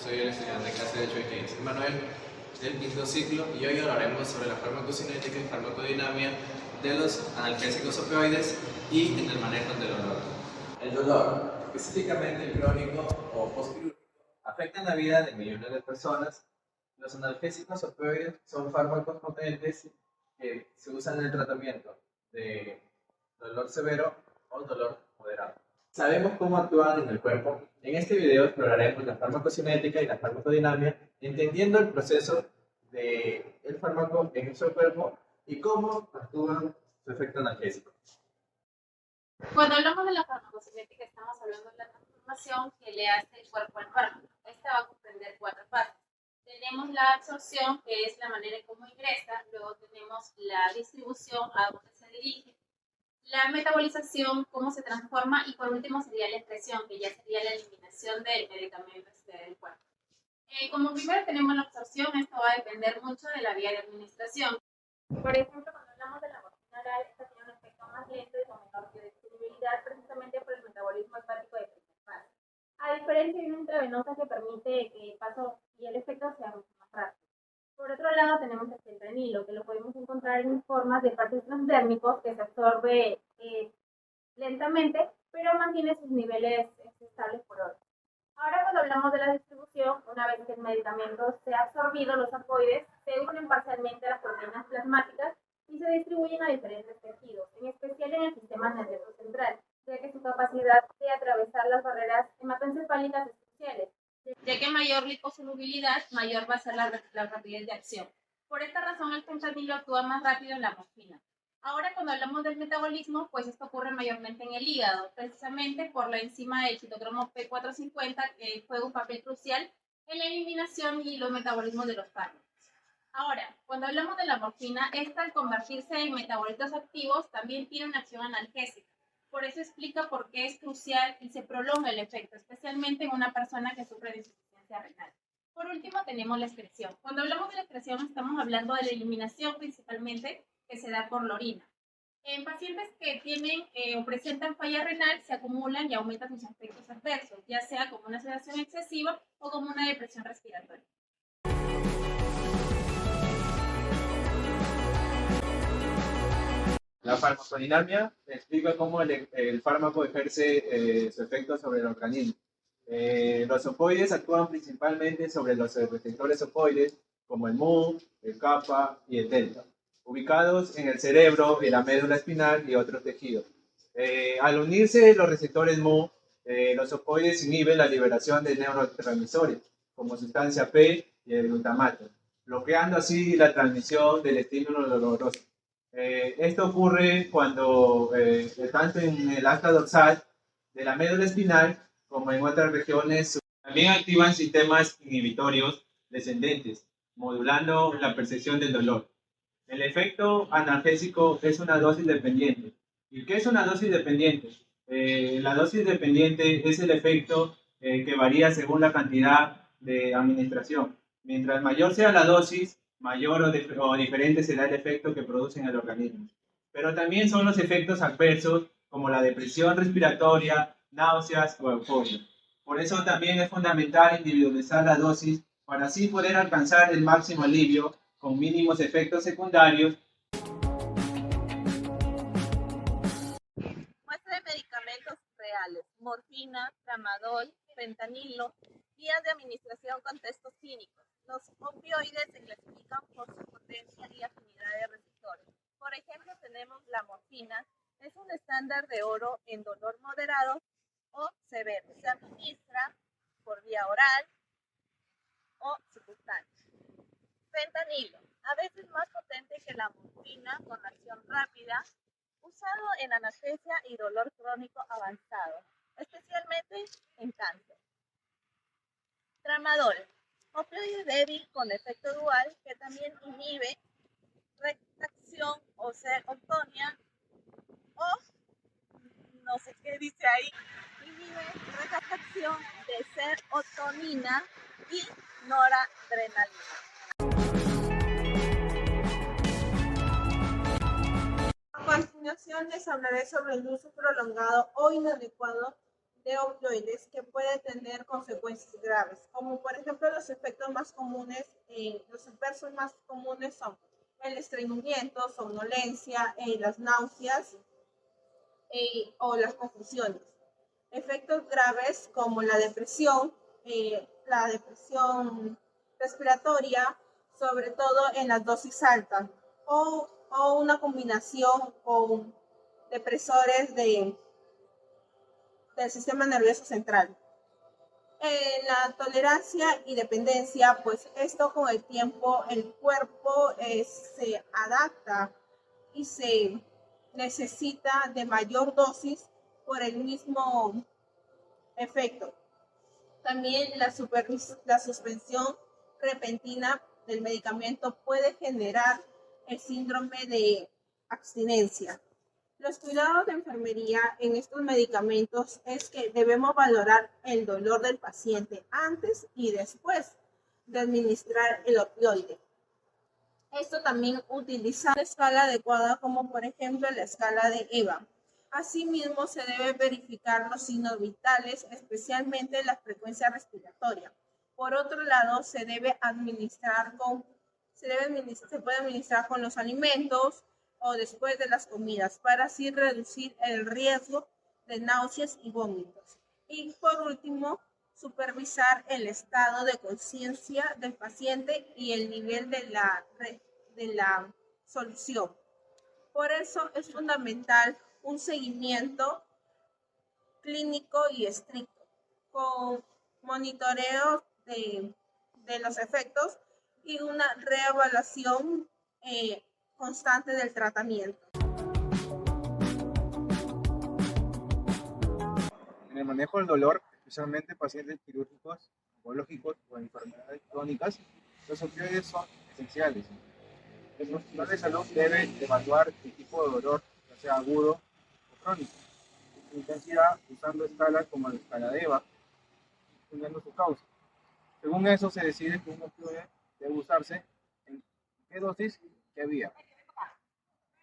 Soy el estudiante de clase de 8 que es Manuel del quinto ciclo y hoy hablaremos sobre la farmacocinética y farmacodinamia de los analgésicos opioides y en el manejo del dolor. El dolor, específicamente el crónico o postquirúrgico, afecta la vida de millones de personas. Los analgésicos opioides son fármacos potentes que se usan en el tratamiento de dolor severo o dolor moderado. Sabemos cómo actúan en el cuerpo. En este video exploraremos la farmacocinética y la farmacodinamia, entendiendo el proceso del fármaco en nuestro cuerpo y cómo actúa su efecto analgésico. Cuando hablamos de la farmacocinética, estamos hablando de la transformación que le hace el cuerpo al fármaco. Esta va a comprender 4 fases. Tenemos la absorción, que es la manera en cómo ingresa, luego tenemos la distribución, a dónde se dirige, la metabolización, cómo se transforma, y por último sería la excreción, que ya sería la eliminación del medicamento del cuerpo. Como primero tenemos la absorción, esto va a depender mucho de la vía de administración. Por ejemplo, cuando hablamos de la morfina oral, esta tiene un efecto más lento y con menor biodisponibilidad, precisamente por el metabolismo hepático de primera fase. A diferencia de una intravenosa que permite que el paso y el efecto sea mucho más rápido. Por otro lado, tenemos el fentanilo, que lo podemos encontrar en formas de parches transdérmicos que se absorbe lentamente, pero mantiene sus niveles estables por horas. Ahora, cuando hablamos de la distribución, una vez que el medicamento se ha absorbido, los apoides se unen parcialmente a las proteínas plasmáticas y se distribuyen a diferentes tejidos, en especial en el sistema nervioso central, ya que su capacidad de atravesar las barreras hematoencefálicas es crucial, ya que mayor liposolubilidad, mayor va a ser la rapidez de acción. Por esta razón, el fentanilo actúa más rápido en la morfina. Ahora, cuando hablamos del metabolismo, pues esto ocurre mayormente en el hígado, precisamente por la enzima del citocromo P450, que juega un papel crucial en la eliminación y los metabolismos de los fármacos. Ahora, cuando hablamos de la morfina, esta al convertirse en metabolitos activos también tiene una acción analgésica. Por eso explica por qué es crucial y se prolonga el efecto, especialmente en una persona que sufre de insuficiencia renal. Por último, tenemos la excreción. Cuando hablamos de la excreción, estamos hablando de la eliminación principalmente, que se da por la orina. En pacientes que tienen o presentan falla renal, se acumulan y aumentan sus efectos adversos, ya sea como una sedación excesiva o como una depresión respiratoria. La farmacodinamia explica cómo el fármaco ejerce su efecto sobre el organismo. Los opoides actúan principalmente sobre los receptores opoides, como el Mu, el kappa y el delta, ubicados en el cerebro y la médula espinal y otros tejidos. Al unirse los receptores Mu, los opoides inhiben la liberación de neurotransmisores, como sustancia P y el glutamato, bloqueando así la transmisión del estímulo doloroso. Esto ocurre cuando, tanto en el asta dorsal de la médula espinal como en otras regiones, también activan sistemas inhibitorios descendentes, modulando la percepción del dolor. El efecto analgésico es una dosis dependiente. ¿Y qué es una dosis dependiente? La dosis dependiente es el efecto que varía según la cantidad de administración. Mientras mayor sea la dosis, mayor o diferente será el efecto que produce en el organismo. Pero también son los efectos adversos como la depresión respiratoria, náuseas o euforia. Por eso también es fundamental individualizar la dosis para así poder alcanzar el máximo alivio con mínimos efectos secundarios. Muestra de medicamentos reales: morfina, tramadol, fentanilo. Guías de administración con textos clínicos. Los opioides se clasifican por su potencia y afinidad de receptores. Por ejemplo, tenemos la morfina, es un estándar de oro en dolor moderado o severo. Se administra por vía oral o subcutánea. Fentanilo, a veces más potente que la morfina, con acción rápida, usado en anestesia y dolor crónico avanzado, especialmente en cáncer. Tramadol, opioide débil con efecto dual que también inhibe retracción o serotonina o no sé qué dice ahí, inhibe retracción de serotonina y noradrenalina. A continuación les hablaré sobre el uso prolongado o inadecuado de opioides que puede tener consecuencias graves, como por ejemplo los efectos más comunes, los adversos más comunes son el estreñimiento, somnolencia, las náuseas o las confusiones. Efectos graves como la depresión respiratoria, sobre todo en las dosis altas, o una combinación con depresores del sistema nervioso central. La tolerancia y dependencia, pues esto con el tiempo el cuerpo se adapta y se necesita de mayor dosis por el mismo efecto. También la suspensión repentina del medicamento puede generar el síndrome de abstinencia. Los cuidados de enfermería en estos medicamentos es que debemos valorar el dolor del paciente antes y después de administrar el opioide. Esto también utiliza una escala adecuada como por ejemplo la escala de EVA. Asimismo, se debe verificar los signos vitales, especialmente la frecuencia respiratoria. Por otro lado, se puede administrar con los alimentos o después de las comidas para así reducir el riesgo de náuseas y vómitos. Y por último, supervisar el estado de conciencia del paciente y el nivel de la solución. Por eso es fundamental un seguimiento clínico y estricto, con monitoreo de los efectos y una reevaluación constante del tratamiento. En el manejo del dolor, especialmente en pacientes quirúrgicos, oncológicos o enfermedades crónicas, los opioides son esenciales. El profesional de salud debe evaluar el tipo de dolor, ya sea agudo o crónico, y su intensidad usando escalas como la escala de EVA, estudiando su causa. Según eso, se decide que un opioide debe usarse en qué dosis y qué vía.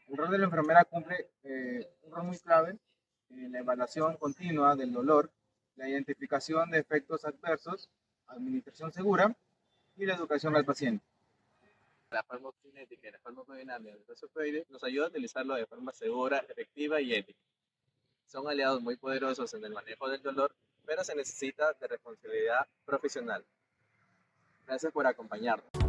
El rol de la enfermera cumple un rol muy clave en la evaluación continua del dolor, la identificación de efectos adversos, administración segura y la educación al paciente. La farmacocinética y la farmacodinámica de los opioides nos ayuda a utilizarlo de forma segura, efectiva y ética. Son aliados muy poderosos en el manejo del dolor, pero se necesita de responsabilidad profesional. Gracias por acompañarnos.